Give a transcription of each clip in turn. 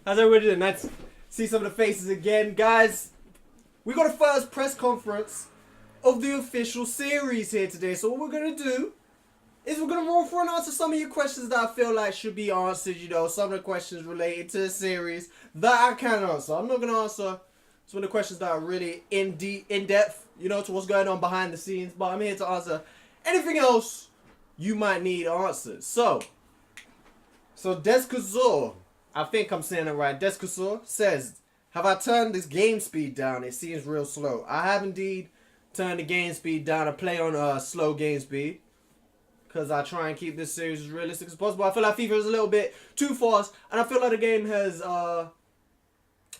How's everybody doing? Nice to see some of the faces again. Guys, we got a first press conference of the official series here today. So what we're going to do is we're going to roll through and answer some of your questions that I feel like should be answered. You know, some of the questions related to the series that I can answer. I'm not going to answer some of the questions that are really in depth, you know, to what's going on behind the scenes. But I'm here to answer anything else you might need answered. So Descazor, I think I'm saying it right. Descazor says, have I turned this game speed down? It seems real slow. I have indeed turned the game speed down. I play on slow game speed because I try and keep this series as realistic as possible. I feel like FIFA is a little bit too fast, and I feel like the game has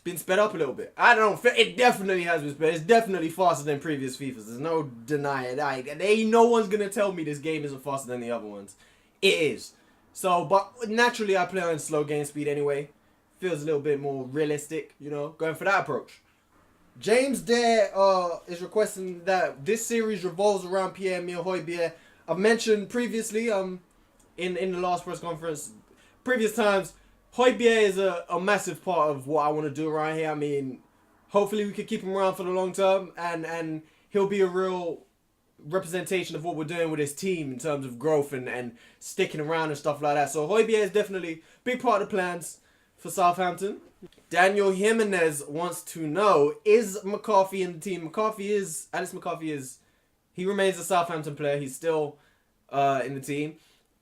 been sped up a little bit. I don't know. It definitely has been sped. It's definitely faster than previous FIFAs. There's no denying it. No one's going to tell me this game isn't faster than the other ones. It is. So, but naturally I play on slow game speed anyway. Feels a little bit more realistic, you know, going for that approach. James Dare is requesting that this series revolves around Pierre-Emile Højbjerg. I've mentioned previously, in the last press conference, previous times, Højbjerg is a massive part of what I want to do around here. I mean, hopefully we can keep him around for the long term, and he'll be a real representation of what we're doing with his team in terms of growth and sticking around and stuff like that. So Højbjerg is definitely a big part of the plans for Southampton. Daniel Jimenez wants to know, is McCarthy in the team? Alex McCarthy is, he remains a Southampton player. He's still in the team.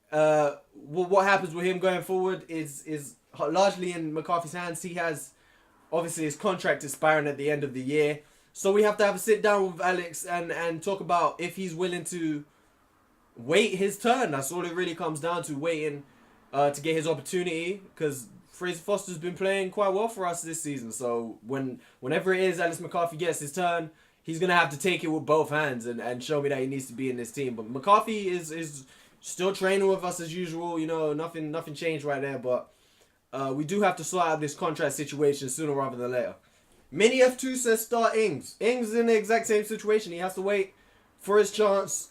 What happens with him going forward is largely in McCarthy's hands. He has, obviously, his contract expiring at the end of the year. So we have to have a sit down with Alex and talk about if he's willing to wait his turn. That's all it really comes down to, waiting to get his opportunity, because Fraser Foster's been playing quite well for us this season. So whenever it is Alex McCarthy gets his turn, he's going to have to take it with both hands and show me that he needs to be in this team. But McCarthy is still training with us as usual. You know, nothing changed right there. But we do have to sort out this contract situation sooner rather than later. Mini F2 says start Ings. Ings is in the exact same situation. He has to wait for his chance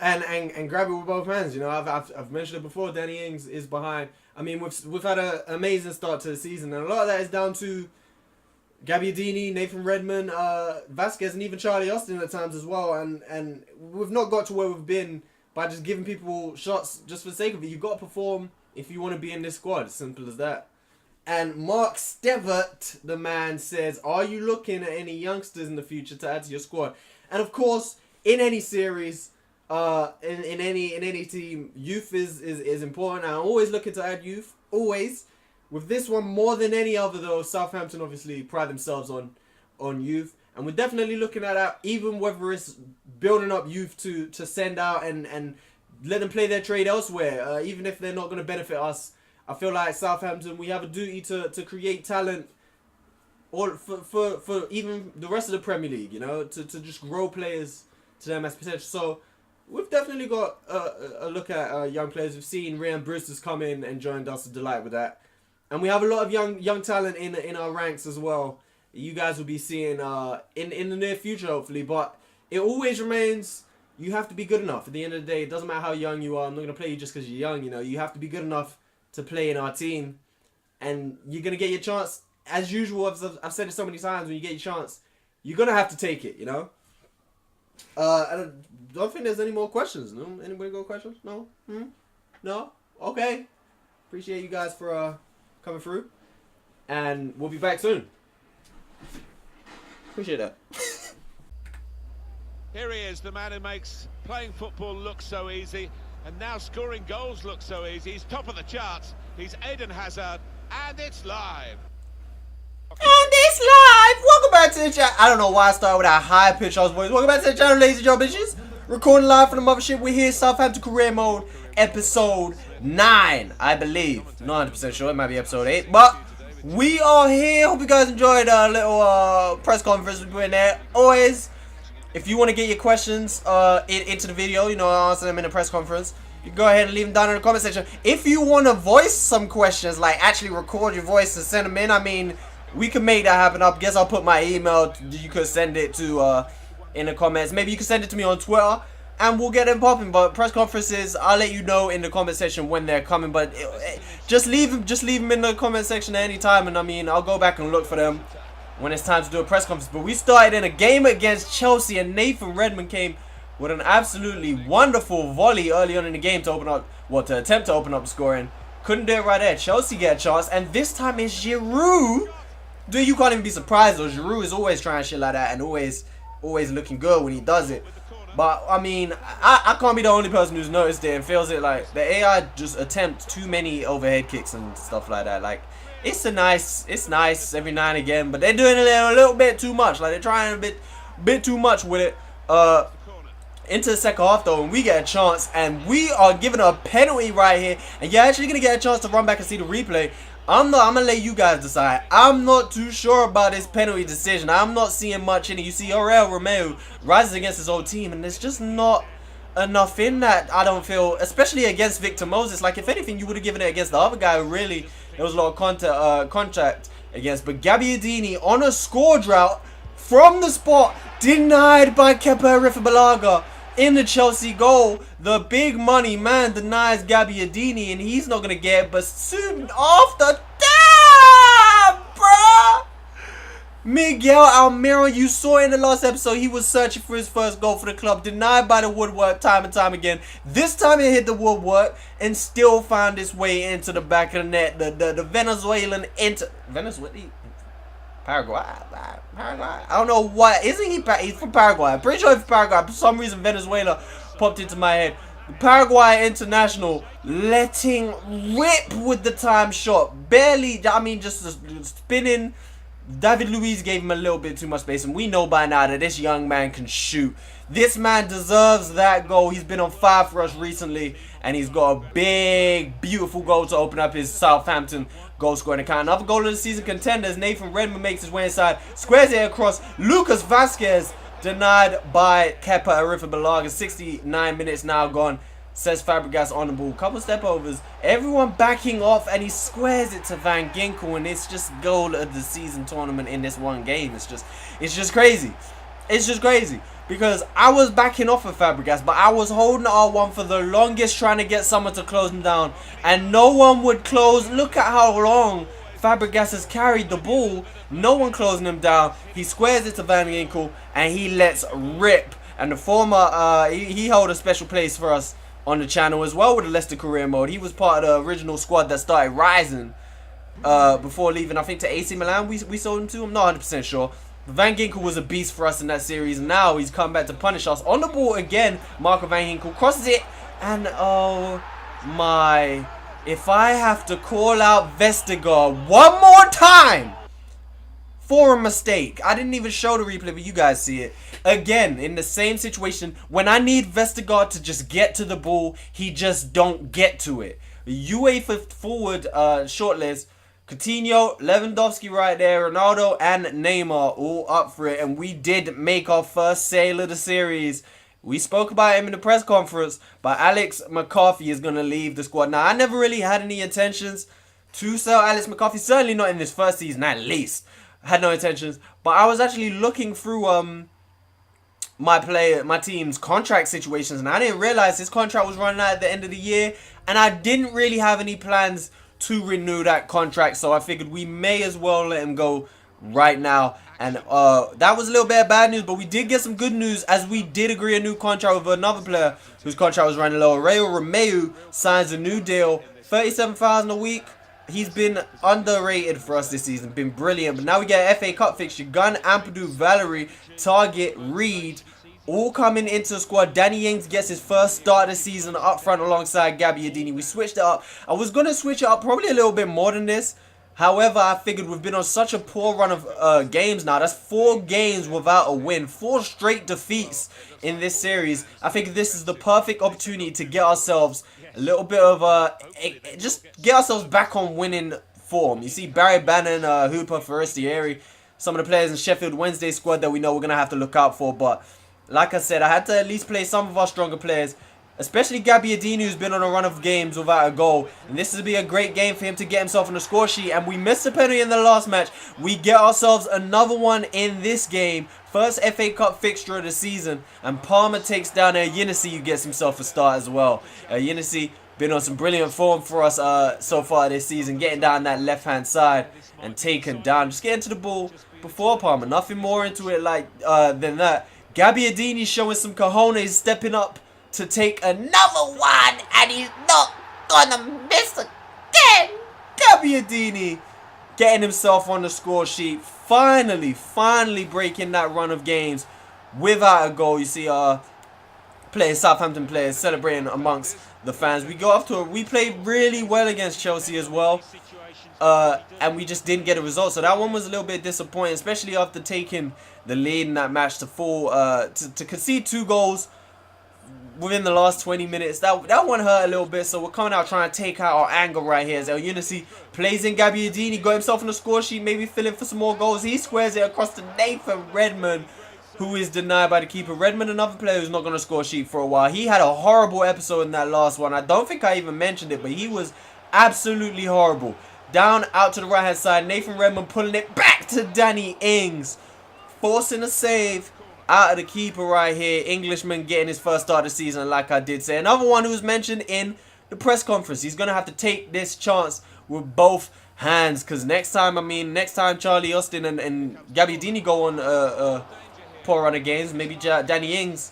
and grab it with both hands. You know, I've mentioned it before. Danny Ings is behind. I mean, we've had an amazing start to the season, and a lot of that is down to Gabbiadini, Nathan Redmond, Vasquez, and even Charlie Austin at times as well. And we've not got to where we've been by just giving people shots just for the sake of it. You've got to perform if you want to be in this squad. As simple as that. And Mark Stevert, the man, says, are you looking at any youngsters in the future to add to your squad? And of course, in any series, in any team, youth is important. I'm always looking to add youth, always. With this one, more than any other though, Southampton obviously pride themselves on youth. And we're definitely looking at that, even whether it's building up youth to send out and let them play their trade elsewhere, even if they're not going to benefit us. I feel like Southampton, we have a duty to create talent for even the rest of the Premier League, you know, to just grow players to their max potential. So we've definitely got a look at young players. We've seen Ryan Brewster's come in and joined us, a delight with that. And we have a lot of young talent in our ranks as well. You guys will be seeing in the near future, hopefully. But it always remains, you have to be good enough. At the end of the day, it doesn't matter how young you are. I'm not going to play you just because you're young, you know. You have to be good enough to play in our team, and you're going to get your chance. As usual, I've said it so many times, when you get your chance, you're going to have to take it, you know? I don't think there's any more questions. No? Anybody got questions? No? No? Okay. Appreciate you guys for coming through, and we'll be back soon. Appreciate that. Here he is, the man who makes playing football look so easy, and now scoring goals look so easy. He's top of the charts. He's Eden Hazard, and it's live. Welcome back to the chat. I don't know why I started with that high pitch voice. Welcome back to the channel, ladies and gentlemen, bitches. Recording live from the mothership. We're here, Southampton career mode, episode 9, I believe. Not 100% sure. It might be episode 8, but we are here. Hope you guys enjoyed a little press conference we're doing there. Always, if you want to get your questions into the video, you know, I'll answer them in the press conference. You go ahead and leave them down in the comment section. If you want to voice some questions, like actually record your voice and send them in, I mean, we can make that happen. I guess I'll put my email. You could send it to in the comments. Maybe you can send it to me on Twitter. and we'll get them popping. But press conferences, I'll let you know in the comment section when they're coming. But just leave them in the comment section at any time, and I mean, I'll go back and look for them when it's time to do a press conference. But we started in a game against Chelsea, and Nathan Redmond came with an absolutely wonderful volley early on in the game to open up, to attempt to open up the scoring. Couldn't do it right there. Chelsea get a chance, and this time it's Giroud. Dude, you can't even be surprised though. Giroud is always trying shit like that and always looking good when he does it. But I mean, I can't be the only person who's noticed it and feels it. Like the AI just attempts too many overhead kicks and stuff like that. Like it's nice every now and again, but they're doing a little bit too much. Like they're trying a bit too much with it. Into the second half though, and we get a chance, and we are given a penalty right here, and you're actually gonna get a chance to run back and see the replay. I'm gonna let you guys decide. I'm not too sure about this penalty decision. I'm not seeing much in it. You see Romeo rises against his old team, and there's just not enough in that, I don't feel, especially against Victor Moses. Like if anything, you would have given it against the other guy who really there was a lot of contact against. But Gabbiadini on a score drought from the spot, denied by Kepa Arrizabalaga. In the Chelsea goal, the big money man denies Gabbiadini, and he's not going to get it. But soon after, damn, bruh! Miguel Almiron, you saw in the last episode, he was searching for his first goal for the club. Denied by the woodwork time and time again. This time it hit the woodwork and still found its way into the back of the net. The Venezuelan Paraguay. I don't know why. Isn't he? He's from Paraguay. I'm pretty sure he's from Paraguay. For some reason, Venezuela popped into my head. The Paraguay international letting rip with the time shot. Barely, I mean, just spinning. David Luiz gave him a little bit too much space, and we know by now that this young man can shoot. This man deserves that goal. He's been on fire for us recently, and he's got a big, beautiful goal to open up his Southampton goal scoring account. Another goal of the season contenders. Nathan Redmond makes his way inside, squares it across. Lucas Vasquez denied by Kepa Arrizabalaga. 69 minutes now gone. Says Fabregas on the ball. Couple step overs. Everyone backing off, and he squares it to Van Ginkel, and it's just goal of the season tournament in this one game. It's just crazy. It's just crazy. Because I was backing off of Fabregas, but I was holding R1 for the longest, trying to get someone to close him down, and no one would close. Look at how long Fabregas has carried the ball. No one closing him down. He squares it to Van Ginkel, and he lets rip. And the former, he held a special place for us on the channel as well with the Leicester career mode. He was part of the original squad that started rising before leaving, I think, to AC Milan. We sold him to. I'm not 100% sure. Van Ginkel was a beast for us in that series. Now he's come back to punish us. On the ball again, Marco Van Ginkel crosses it. And oh my. If I have to call out Vestergaard one more time for a mistake. I didn't even show the replay, but you guys see it. Again, in the same situation, when I need Vestergaard to just get to the ball, he just don't get to it. UEFA forward shortlist. Coutinho, Lewandowski right there, Ronaldo and Neymar all up for it. And we did make our first sale of the series. We spoke about him in the press conference, but Alex McCarthy is going to leave the squad. Now, I never really had any intentions to sell Alex McCarthy. Certainly not in this first season, at least. I had no intentions. But I was actually looking through my team's contract situations, and I didn't realize his contract was running out at the end of the year. And I didn't really have any plans to renew that contract, so I figured we may as well let him go right now. And that was a little bit of bad news, but we did get some good news as we did agree a new contract with another player whose contract was running low. Romeo signs a new deal, $37,000 a week. He's been underrated for us this season, been brilliant. But now we get an FA Cup fixture. Gunn, Ampadu, Valerie, Target, Reed, all coming into the squad. Danny Ings gets his first start of the season up front alongside Gabbiadini. We switched it up. I was going to switch it up probably a little bit more than this. However, I figured we've been on such a poor run of games now. That's 4 games without a win. 4 straight defeats in this series. I think this is the perfect opportunity to get ourselves a little bit of just get ourselves back on winning form. You see Barry Bannon, Hooper, Forestieri, some of the players in Sheffield Wednesday squad that we know we're going to have to look out for. But like I said, I had to at least play some of our stronger players especially Gabbiadini, who's been on a run of games without a goal. And this will be a great game for him to get himself on the score sheet. And we missed a penalty in the last match. We get ourselves another one in this game. First FA Cup fixture of the season. And Palmer takes down Yenisey, who gets himself a start as well. Yenisey been on some brilliant form for us so far this season. Getting down that left-hand side and taken down. Just getting to the ball before Palmer. Nothing more into it than that. Gabbiadini showing some cojones, stepping up to take another one, and he's not gonna miss again. Gabbiadini getting himself on the score sheet, finally breaking that run of games without a goal. You see Southampton players celebrating amongst the fans. We played really well against Chelsea as well, and we just didn't get a result. So that one was a little bit disappointing, especially after taking the lead in that match to concede 2 goals within the last 20 minutes. That one hurt a little bit, so we're coming out trying to take out our anger right here. As Yenisey plays in Gabbiadini, got himself on the score sheet, maybe filling for some more goals. He squares it across to Nathan Redmond, who is denied by the keeper. Redmond, another player who's not going to score sheet for a while. He had a horrible episode in that last one. I don't think I even mentioned it, but he was absolutely horrible. Down, out to the right-hand side. Nathan Redmond pulling it back to Danny Ings, forcing a save out of the keeper right here. Englishman getting his first start of the season, like I did say. Another one who was mentioned in the press conference. He's going to have to take this chance with both hands, because next time Charlie Austin and Gabbiadini go on poor run of games, maybe Danny Ings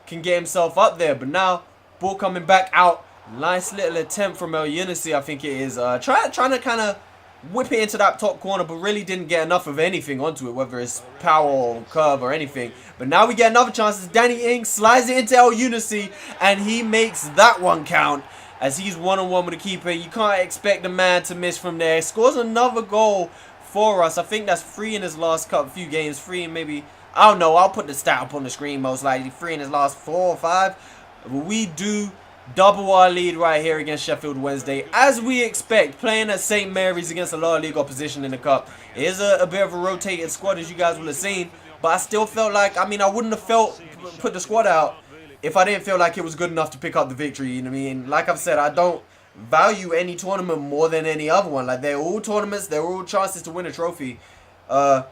can get himself up there. But now, ball coming back out. Nice little attempt from Yenisey, I think it is. Trying to kind of whip it into that top corner, but really didn't get enough of anything onto it, whether it's power or curve or anything. But now we get another chance as Danny Ings slides it into Yenisey, and he makes that one count as he's one-on-one with the keeper. You can't expect the man to miss from there. Scores another goal for us. I think that's 3 in his last few games. 3 and maybe, I don't know, I'll put the stat up on the screen most likely. 3 in his last 4 or 5. But we do double our lead right here against Sheffield Wednesday, as we expect, playing at St. Mary's against a lower league opposition in the cup. It is a bit of a rotated squad, as you guys will have seen, but I still felt like, I wouldn't have put the squad out if I didn't feel like it was good enough to pick up the victory. You know what I mean? Like I've said, I don't value any tournament more than any other one. Like, they're all tournaments, they're all chances to win a trophy. But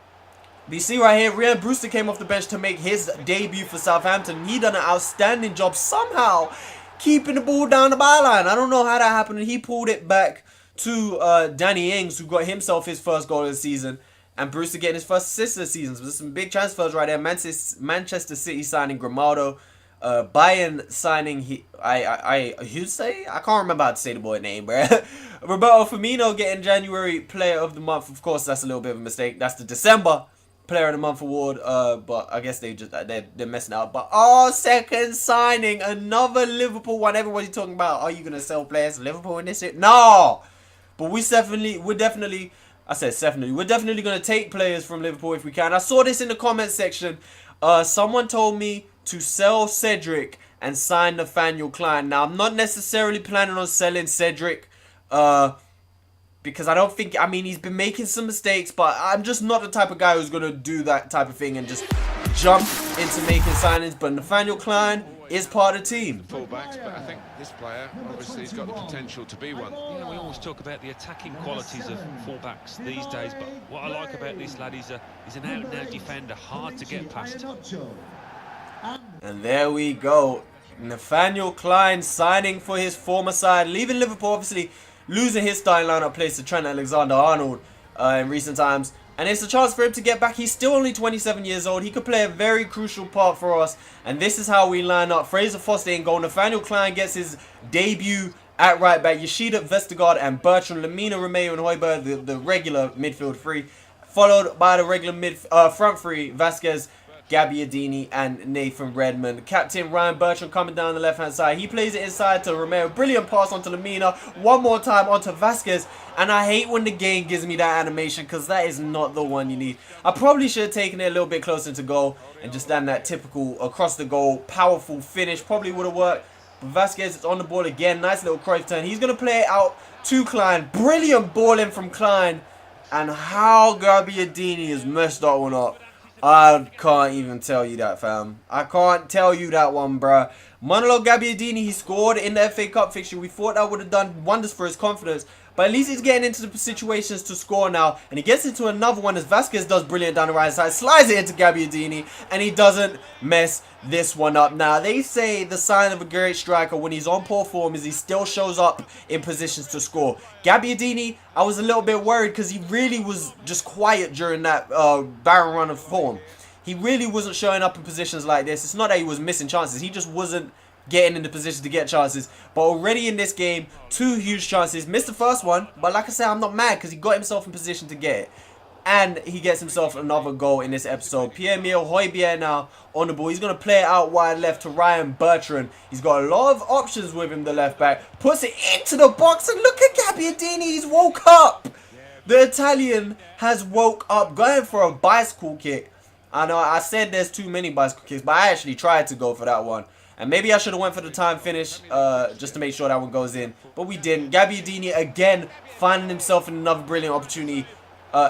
you see right here, Ryan Brewster came off the bench to make his debut for Southampton. He done an outstanding job somehow keeping the ball down the byline. I don't know how that happened. He pulled it back to Danny Ings, who got himself his first goal of the season, and Brewster getting his first assist of the season. So there's some big transfers right there. Manchester City signing Grimaldo, Bayern signing Husey? I can't remember how to say the boy name, bro. Roberto Firmino getting January Player of the Month. Of course, that's a little bit of a mistake. That's the December Player of the Month award, but I guess they're messing out. But second signing, another Liverpool one. Everybody's talking about, are you gonna sell players to Liverpool in this shit? No, but we're definitely gonna take players from Liverpool if we can. I saw this in the comment section. Someone told me to sell Cedric and sign Nathaniel Klein. Now, I'm not necessarily planning on selling Cedric, because I don't think, he's been making some mistakes, but I'm just not the type of guy who's going to do that type of thing and just jump into making signings. But Nathaniel Klein is part of the team. Fullbacks, but I think this player, obviously, has got the potential to be one. Yeah, we always talk about the attacking qualities of fullbacks these days, but what I like about this lad is an out-and-out defender, hard to get past. And there we go. Nathaniel Klein signing for his former side, leaving Liverpool, obviously losing his starting lineup place to Trent Alexander-Arnold in recent times. And it's a chance for him to get back. He's still only 27 years old. He could play a very crucial part for us. And this is how we line up. Fraser Foster in goal. Nathaniel Klein gets his debut at right back. Yoshida Vestergaard and Bertrand, Lamina, Romeo and Højbjerg, the regular midfield three. Followed by the regular front three, Vasquez, Gabbiadini and Nathan Redmond. Captain Ryan Bertrand coming down the left-hand side. He plays it inside to Romeo. Brilliant pass onto Lamina. One more time onto Vasquez. And I hate when the game gives me that animation, because that is not the one you need. I probably should have taken it a little bit closer to goal and just done that typical across the goal, powerful finish. Probably would have worked. But Vasquez is on the ball again. Nice little Cruyff turn. He's going to play it out to Klein. Brilliant ball in from Klein. And how Gabbiadini has messed that one up. I can't even tell you that, fam. I can't tell you that one, bruh. Manolo Gabbiadini, he scored in the FA Cup fixture. We thought that would have done wonders for his confidence. But at least he's getting into the situations to score now. And he gets into another one as Vasquez does brilliant down the right side. Slides it into Gabbiadini. And he doesn't mess this one up. Now, they say the sign of a great striker when he's on poor form is he still shows up in positions to score. Gabbiadini, I was a little bit worried because he really was just quiet during that barren run of form. He really wasn't showing up in positions like this. It's not that he was missing chances. He just wasn't getting in the position to get chances. But already in this game, 2 huge chances. Missed the first one, but like I said, I'm not mad because he got himself in position to get it. And he gets himself another goal in this episode. Pierre-Emile Højbjerg now on the ball. He's going to play it out wide left to Ryan Bertrand. He's got a lot of options with him, the left back. Puts it into the box and look at Gabbiadini. He's woke up. The Italian has woke up going for a bicycle kick. I know I said there's too many bicycle kicks, but I actually tried to go for that one. And maybe I should have went for the time finish just to make sure that one goes in. But we didn't. Gabbiadini again finding himself in another brilliant opportunity.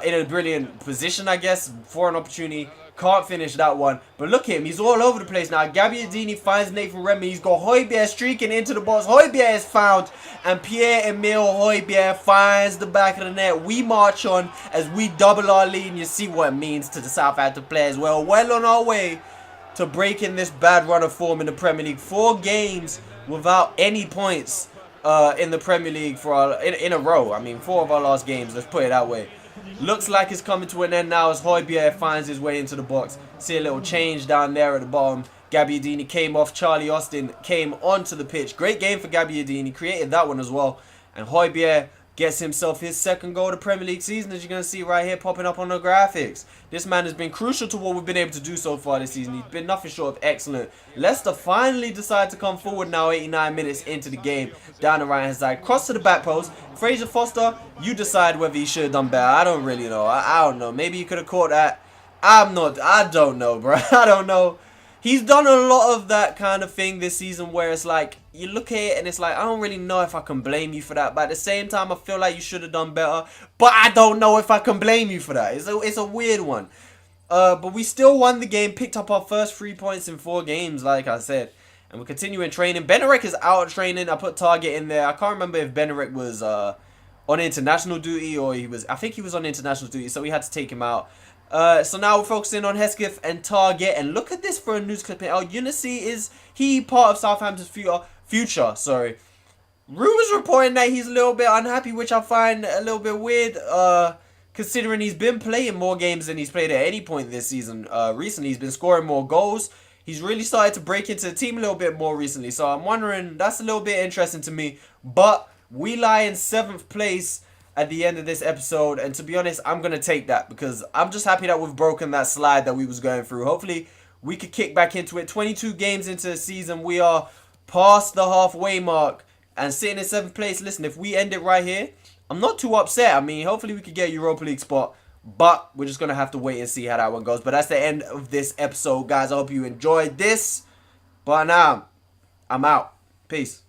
In a brilliant position, I guess, for an opportunity. Can't finish that one. But look at him. He's all over the place now. Gabbiadini finds Nathan Redmond. He's got Højbjerg streaking into the box. Højbjerg is found. And Pierre-Emile Højbjerg finds the back of the net. We march on as we double our lead. And you see what it means to the Southampton players. Well on our way to breaking this bad run of form in the Premier League. 4 games without any points in the Premier League for in a row. I mean, 4 of our last games. Let's put it that way. Looks like it's coming to an end now as Højbjerg finds his way into the box. See a little change down there at the bottom. Gabbiadini came off. Charlie Austin came onto the pitch. Great game for Gabbiadini. Created that one as well. And Højbjerg gets himself his 2nd goal of the Premier League season, as you're going to see right here popping up on the graphics. This man has been crucial to what we've been able to do so far this season. He's been nothing short of excellent. Leicester finally decide to come forward now 89 minutes into the game. Down the right hand side. Cross to the back post. Fraser Foster, you decide whether he should have done better. I don't really know. I don't know. Maybe he could have caught that. I don't know, bro. I don't know. He's done a lot of that kind of thing this season where it's like, you look at it and it's like, I don't really know if I can blame you for that. But at the same time, I feel like you should have done better. But I don't know if I can blame you for that. It's a weird one. But we still won the game, picked up our first 3 points in 4 games, like I said. And we're continuing training. Benarek is out of training. I put Target in there. I can't remember if Benarek was on international duty or he was... I think he was on international duty, so we had to take him out. So now we're focusing on Hesketh and Target. And look at this for a news clipping. El Unicy, is he part of Southampton's future? Sorry. Rumours reporting that he's a little bit unhappy, which I find a little bit weird. Considering he's been playing more games than he's played at any point this season. Recently, he's been scoring more goals. He's really started to break into the team a little bit more recently. So I'm wondering, that's a little bit interesting to me. But we lie in 7th place at the end of this episode, and to be honest, I'm going to take that because I'm just happy that we've broken that slide that we was going through. Hopefully we could kick back into it. 22 games into the season, we are past the halfway mark and sitting in 7th place. Listen, if we end it right here, I'm not too upset. I mean, hopefully we could get a Europa League spot, but we're just going to have to wait and see how that one goes. But that's the end of this episode, guys. I hope you enjoyed this, but now I'm out. Peace.